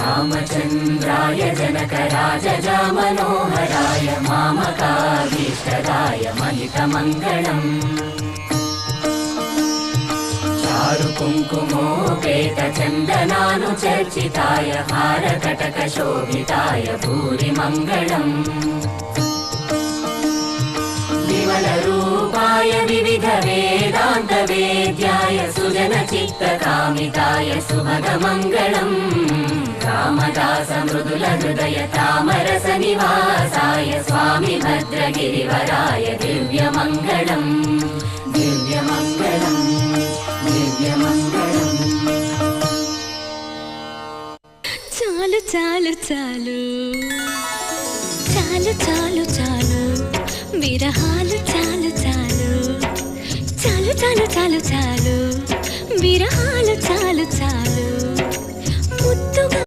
रामचन्द्राय जनकराजजा मनोहराय मामकाभीष्टदाय महितमङ्गलम् चारुकुङ्कुमोपेतचन्दनानुचर्चिताय हारकटकशोभिताय भूरिमङ्गलम् विमलरूपाय विविधवेदान्तवेद्याय सुजनचित्तकामिताय सुभगमङ्गलम् रामदास मृदुलहृदय तामरसनिवासाय स्वामि भद्रगिरिवराय दिव्यमङ्गलम् दिव्यमङ्गलम् दिव्यमङ्गलम् चालु चालु चालु चालु चालु चालु विरहालु चालु चालु चालु चालु चालु चालु विरहालु चालु चालु